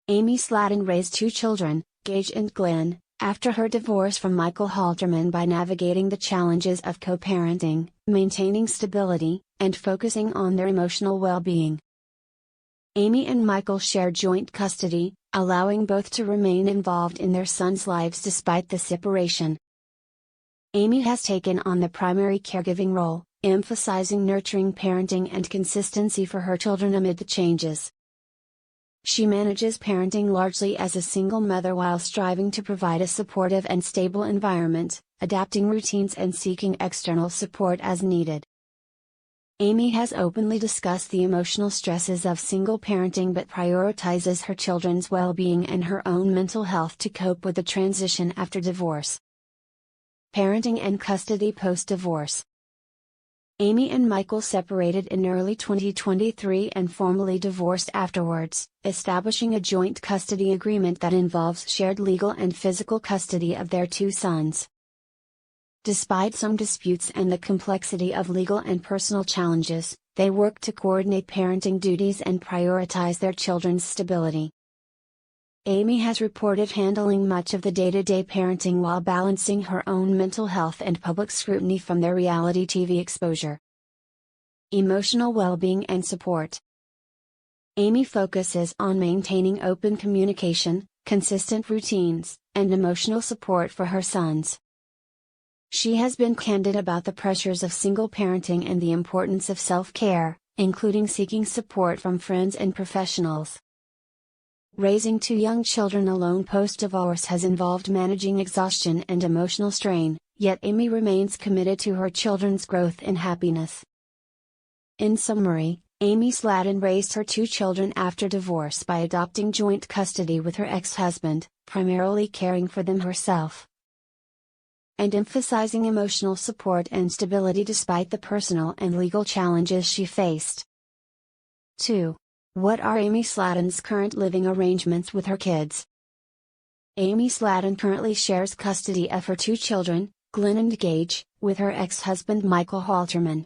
Amy Slaton raised two children, Gage and Glenn, after her divorce from Michael Halterman by navigating the challenges of co-parenting, maintaining stability, and focusing on their emotional well-being. Amy and Michael share joint custody, allowing both to remain involved in their sons' lives despite the separation. Amy has taken on the primary caregiving role, emphasizing nurturing parenting and consistency for her children amid the changes. She manages parenting largely as a single mother while striving to provide a supportive and stable environment, adapting routines and seeking external support as needed. Amy has openly discussed the emotional stresses of single parenting but prioritizes her children's well-being and her own mental health to cope with the transition after divorce. Parenting and custody post-divorce. Amy and Michael separated in early 2023 and formally divorced afterwards, establishing a joint custody agreement that involves shared legal and physical custody of their two sons. Despite some disputes and the complexity of legal and personal challenges, they work to coordinate parenting duties and prioritize their children's stability. Amy has reported handling much of the day-to-day parenting while balancing her own mental health and public scrutiny from their reality TV exposure. Emotional well-being and support. Amy focuses on maintaining open communication, consistent routines, and emotional support for her sons. She has been candid about the pressures of single parenting and the importance of self-care, including seeking support from friends and professionals. Raising two young children alone post-divorce has involved managing exhaustion and emotional strain, yet Amy remains committed to her children's growth and happiness. In summary, Amy Slaton raised her two children after divorce by adopting joint custody with her ex-husband, primarily caring for them herself, and emphasizing emotional support and stability despite the personal and legal challenges she faced. 2. What are Amy Slaton's current living arrangements with her kids? Amy Slaton currently shares custody of her two children, Glenn and Gage, with her ex-husband Michael Halterman.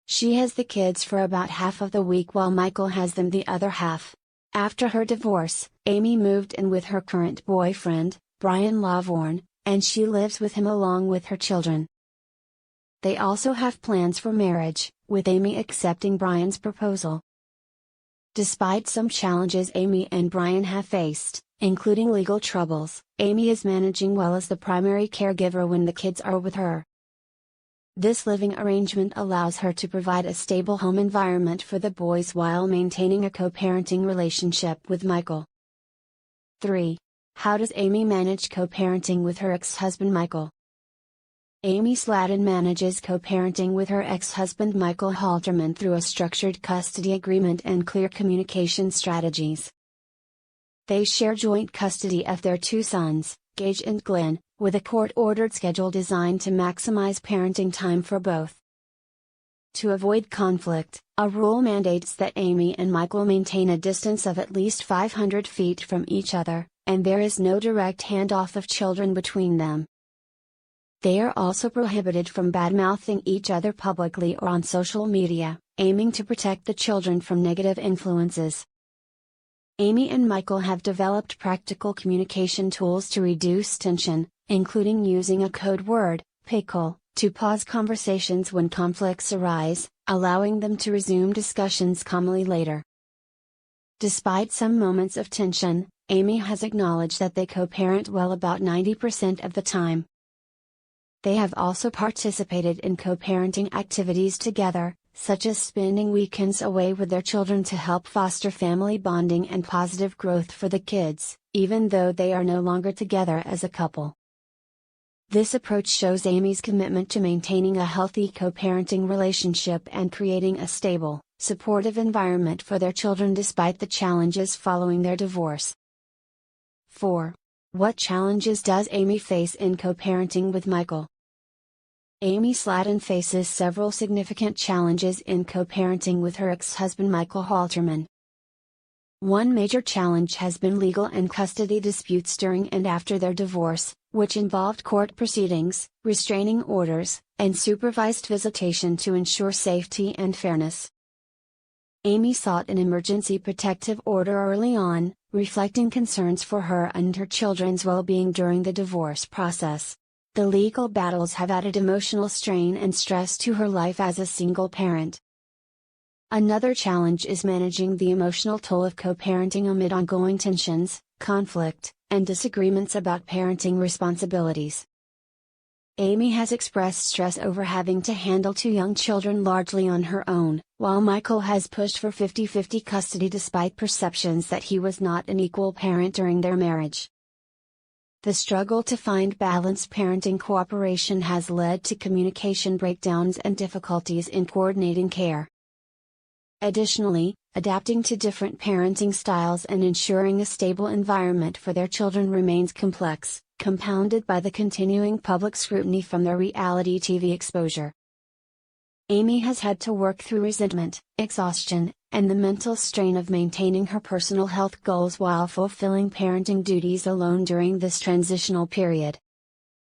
She has the kids for about half of the week while Michael has them the other half. After her divorce, Amy moved in with her current boyfriend, Brian Lavorne, and she lives with him along with her children. They also have plans for marriage, with Amy accepting Brian's proposal. Despite some challenges Amy and Brian have faced, including legal troubles, Amy is managing well as the primary caregiver when the kids are with her. This living arrangement allows her to provide a stable home environment for the boys while maintaining a co-parenting relationship with Michael. 3. How does Amy manage co-parenting with her ex-husband Michael? Amy Slaton manages co-parenting with her ex-husband Michael Halterman through a structured custody agreement and clear communication strategies. They share joint custody of their two sons, Gage and Glenn, with a court-ordered schedule designed to maximize parenting time for both. To avoid conflict, a rule mandates that Amy and Michael maintain a distance of at least 500 feet from each other, and there is no direct handoff of children between them. They are also prohibited from bad-mouthing each other publicly or on social media, aiming to protect the children from negative influences. Amy and Michael have developed practical communication tools to reduce tension, including using a code word, pickle, to pause conversations when conflicts arise, allowing them to resume discussions calmly later. Despite some moments of tension, Amy has acknowledged that they co-parent well about 90% of the time. They have also participated in co-parenting activities together, such as spending weekends away with their children to help foster family bonding and positive growth for the kids, even though they are no longer together as a couple. This approach shows Amy's commitment to maintaining a healthy co-parenting relationship and creating a stable, supportive environment for their children despite the challenges following their divorce. 4. What challenges does Amy face in co-parenting with Michael? Amy Slaton faces several significant challenges in co-parenting with her ex-husband Michael Halterman. One major challenge has been legal and custody disputes during and after their divorce, which involved court proceedings, restraining orders, and supervised visitation to ensure safety and fairness. Amy sought an emergency protective order early on, reflecting concerns for her and her children's well-being during the divorce process. The legal battles have added emotional strain and stress to her life as a single parent. Another challenge is managing the emotional toll of co-parenting amid ongoing tensions, conflict, and disagreements about parenting responsibilities. Amy has expressed stress over having to handle two young children largely on her own, while Michael has pushed for 50-50 custody despite perceptions that he was not an equal parent during their marriage. The struggle to find balanced parenting cooperation has led to communication breakdowns and difficulties in coordinating care. Additionally, adapting to different parenting styles and ensuring a stable environment for their children remains complex, compounded by the continuing public scrutiny from their reality TV exposure. Amy has had to work through resentment, exhaustion, and the mental strain of maintaining her personal health goals while fulfilling parenting duties alone during this transitional period.